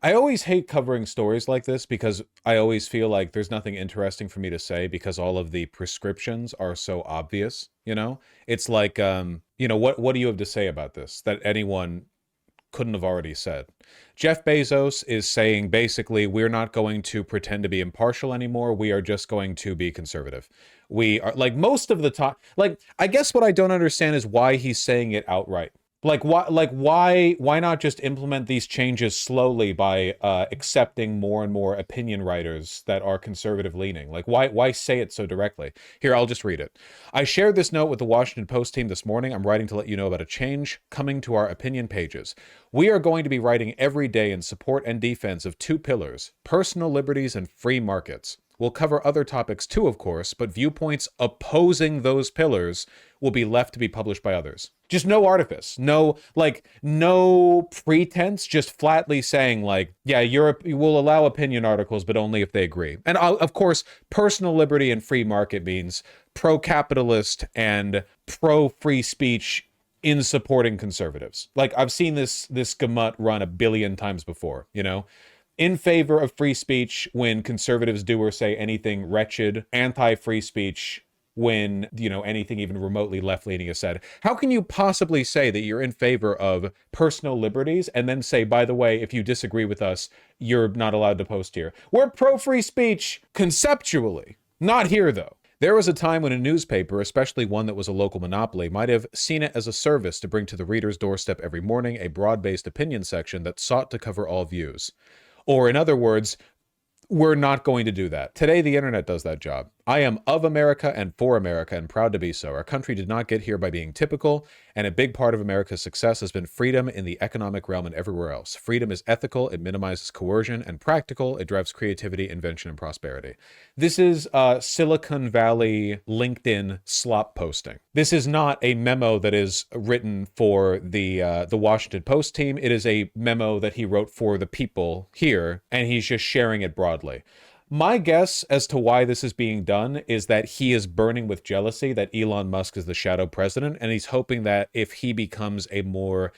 I always hate covering stories like this because I always feel like there's nothing interesting for me to say because all of the prescriptions are so obvious, you know? It's like what do you have to say about this that anyone couldn't have already said? Jeff Bezos is saying basically we're not going to pretend to be impartial anymore. We are just going to be conservative. We are like most of the time. Like I guess what I don't understand is why he's saying it outright. Why not just implement these changes slowly by accepting more and more opinion writers that are conservative leaning? Like why say it so directly? Here, I'll just read it. I shared this note with the Washington Post team this morning. I'm writing to let you know about a change coming to our opinion pages. We are going to be writing every day in support and defense of two pillars: personal liberties and free markets. We'll cover other topics too, of course, but viewpoints opposing those pillars will be left to be published by others. Just no artifice, no pretense, just flatly saying like, yeah, Europe will allow opinion articles, but only if they agree. And of course, personal liberty and free market means pro-capitalist and pro-free speech in supporting conservatives. Like I've seen this gamut run a billion times before, you know? In favor of free speech when conservatives do or say anything wretched, anti-free speech when, anything even remotely left-leaning is said. How can you possibly say that you're in favor of personal liberties and then say, by the way, if you disagree with us, you're not allowed to post here? We're pro-free speech conceptually, not here though. There was a time when a newspaper, especially one that was a local monopoly, might have seen it as a service to bring to the reader's doorstep every morning a broad-based opinion section that sought to cover all views. Or in other words, we're not going to do that. Today, the internet does that job. I am of America and for America and proud to be so. Our country did not get here by being typical, and a big part of America's success has been freedom in the economic realm and everywhere else. Freedom is ethical, it minimizes coercion, and practical, it drives creativity, invention, and prosperity. This is Silicon Valley LinkedIn slop posting. This is not a memo that is written for the Washington Post team. It is a memo that he wrote for the people here, and he's just sharing it broadly. My guess as to why this is being done is that he is burning with jealousy that Elon Musk is the shadow president, and he's hoping that if he becomes a more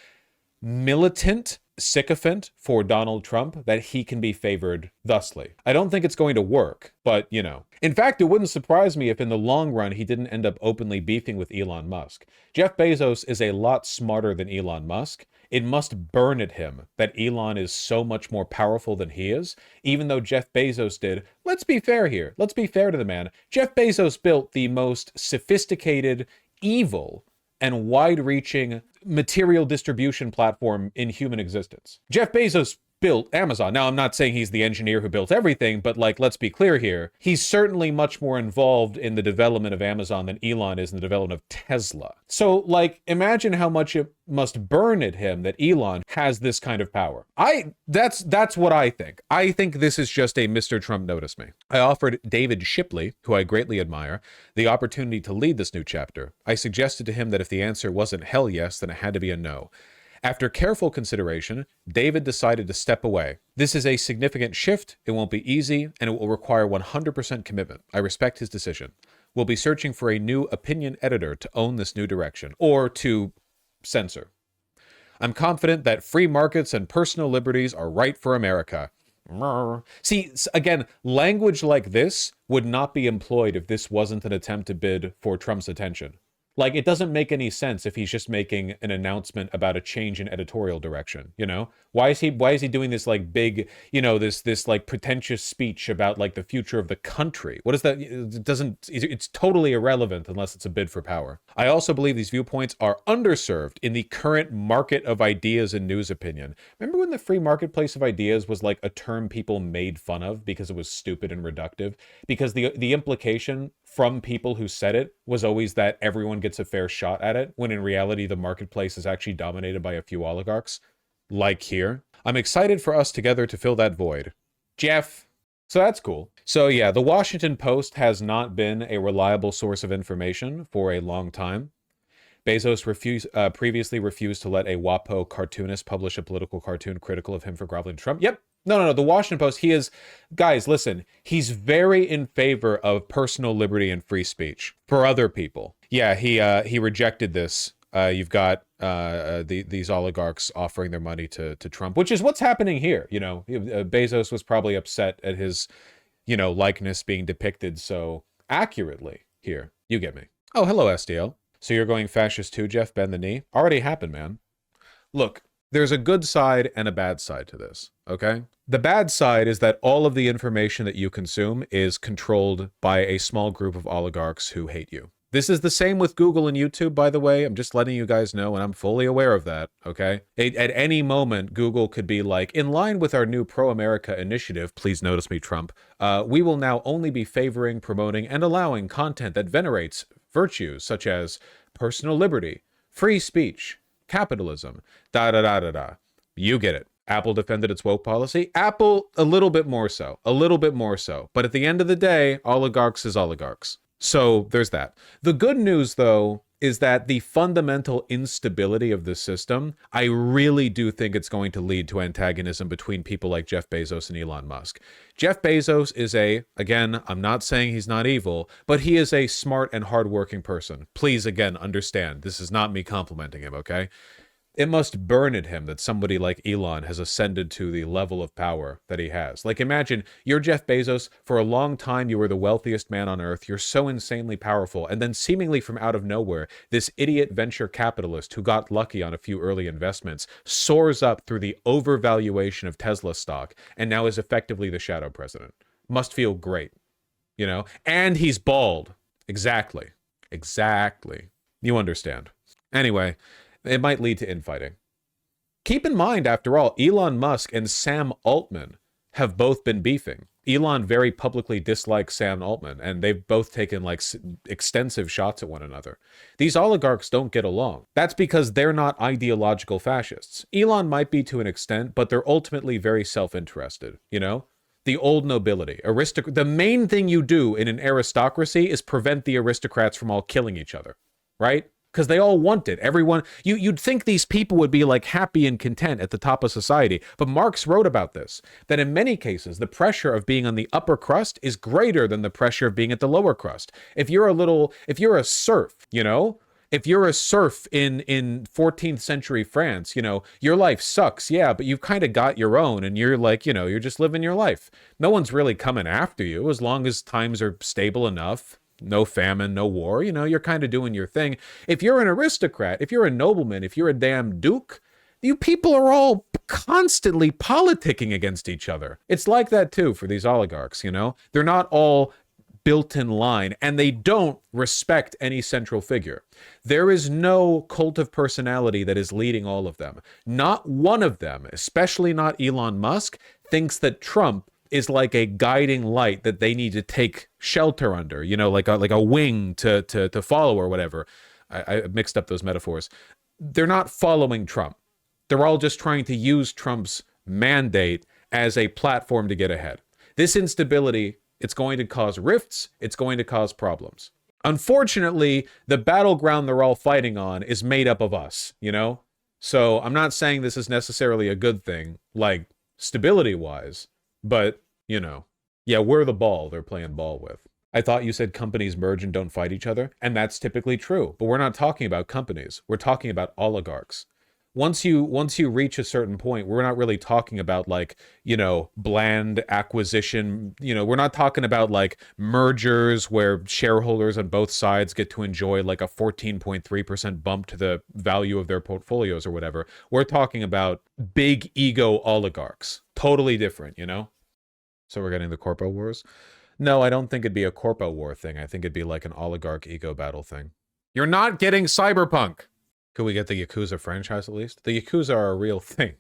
militant sycophant for Donald Trump, that he can be favored thusly. I don't think it's going to work, but In fact, it wouldn't surprise me if in the long run he didn't end up openly beefing with Elon Musk. Jeff Bezos is a lot smarter than Elon Musk. It must burn at him that Elon is so much more powerful than he is, even though Jeff Bezos did. Let's be fair here. Let's be fair to the man. Jeff Bezos built the most sophisticated, evil, and wide-reaching material distribution platform in human existence. Jeff Bezos built Amazon. Now, I'm not saying he's the engineer who built everything, but let's be clear here. He's certainly much more involved in the development of Amazon than Elon is in the development of Tesla. So, imagine how much it must burn at him that Elon has this kind of power. That's what I think. I think this is just a Mr. Trump notice me. I offered David Shipley, who I greatly admire, the opportunity to lead this new chapter. I suggested to him that if the answer wasn't hell yes, then it had to be a no. After careful consideration, David decided to step away. This is a significant shift, it won't be easy, and it will require 100% commitment. I respect his decision. We'll be searching for a new opinion editor to own this new direction, or to censor. I'm confident that free markets and personal liberties are right for America. See, again, language like this would not be employed if this wasn't an attempt to bid for Trump's attention. It doesn't make any sense if he's just making an announcement about a change in editorial direction, Why is he doing this big, this pretentious speech about the future of the country? What is that? It's totally irrelevant unless it's a bid for power. I also believe these viewpoints are underserved in the current market of ideas and news opinion. Remember when the free marketplace of ideas was a term people made fun of because it was stupid and reductive? Because the implication from people who said it was always that everyone gets a fair shot at it, when in reality the marketplace is actually dominated by a few oligarchs, like here. I'm excited for us together to fill that void. Jeff. So that's cool. So yeah, the Washington Post has not been a reliable source of information for a long time. Bezos previously refused to let a WaPo cartoonist publish a political cartoon critical of him for groveling to Trump. Yep. No. The Washington Post, guys, listen, he's very in favor of personal liberty and free speech for other people. Yeah, he rejected this You've got these oligarchs offering their money to Trump, which is what's happening here. Bezos was probably upset at his, likeness being depicted so accurately here. You get me. Oh, hello, SDL. So you're going fascist too, Jeff? Bend the knee? Already happened, man. Look, there's a good side and a bad side to this, okay? The bad side is that all of the information that you consume is controlled by a small group of oligarchs who hate you. This is the same with Google and YouTube, by the way. I'm just letting you guys know, and I'm fully aware of that, okay? At any moment, Google could be like, in line with our new pro-America initiative, please notice me, Trump, we will now only be favoring, promoting, and allowing content that venerates virtues such as personal liberty, free speech, capitalism, da-da-da-da-da. You get it. Apple defended its woke policy. Apple, a little bit more so. A little bit more so. But at the end of the day, oligarchs is oligarchs. So there's that. The good news, though, is that the fundamental instability of the system, I really do think it's going to lead to antagonism between people like Jeff Bezos and Elon Musk. Jeff Bezos is again, I'm not saying he's not evil, but he is a smart and hardworking person. Please, again, understand, this is not me complimenting him, okay? It must burn at him that somebody like Elon has ascended to the level of power that he has. Like, imagine you're Jeff Bezos. For a long time, you were the wealthiest man on earth. You're so insanely powerful. And then seemingly from out of nowhere, this idiot venture capitalist who got lucky on a few early investments soars up through the overvaluation of Tesla stock and now is effectively the shadow president. Must feel great, And he's bald. Exactly. You understand. Anyway, it might lead to infighting. Keep in mind, after all, Elon Musk and Sam Altman have both been beefing. Elon very publicly dislikes Sam Altman, and they've both taken extensive shots at one another. These oligarchs don't get along. That's because they're not ideological fascists. Elon might be to an extent, but they're ultimately very self-interested, The old nobility. The main thing you do in an aristocracy is prevent the aristocrats from all killing each other, right? Because they all want it. Everyone, you'd think these people would be happy and content at the top of society. But Marx wrote about this, that in many cases, the pressure of being on the upper crust is greater than the pressure of being at the lower crust. If you're a serf, if you're a serf in 14th century France, your life sucks, yeah, but you've kind of got your own and you're you're just living your life. No one's really coming after you as long as times are stable enough. No famine, no war, you're kind of doing your thing. If you're an aristocrat, if you're a nobleman, if you're a damn duke, you people are all constantly politicking against each other. It's like that too for these oligarchs, They're not all built in line, and they don't respect any central figure. There is no cult of personality that is leading all of them. Not one of them, especially not Elon Musk, thinks that Trump is like a guiding light that they need to take shelter under, like a wing to follow or whatever. I mixed up those metaphors. They're not following Trump. They're all just trying to use Trump's mandate as a platform to get ahead. This instability, it's going to cause rifts. It's going to cause problems. Unfortunately, the battleground they're all fighting on is made up of us, So I'm not saying this is necessarily a good thing, stability-wise. But, yeah, we're the ball they're playing ball with. I thought you said companies merge and don't fight each other, and that's typically true. But we're not talking about companies. We're talking about oligarchs. Once you reach a certain point, we're not really talking about bland acquisition. We're not talking about mergers where shareholders on both sides get to enjoy a 14.3% bump to the value of their portfolios or whatever. We're talking about big ego oligarchs. Totally different, So we're getting the corpo wars? No, I don't think it'd be a corpo war thing. I think it'd be an oligarch ego battle thing. You're not getting cyberpunk. Could we get the Yakuza franchise at least? The Yakuza are a real thing.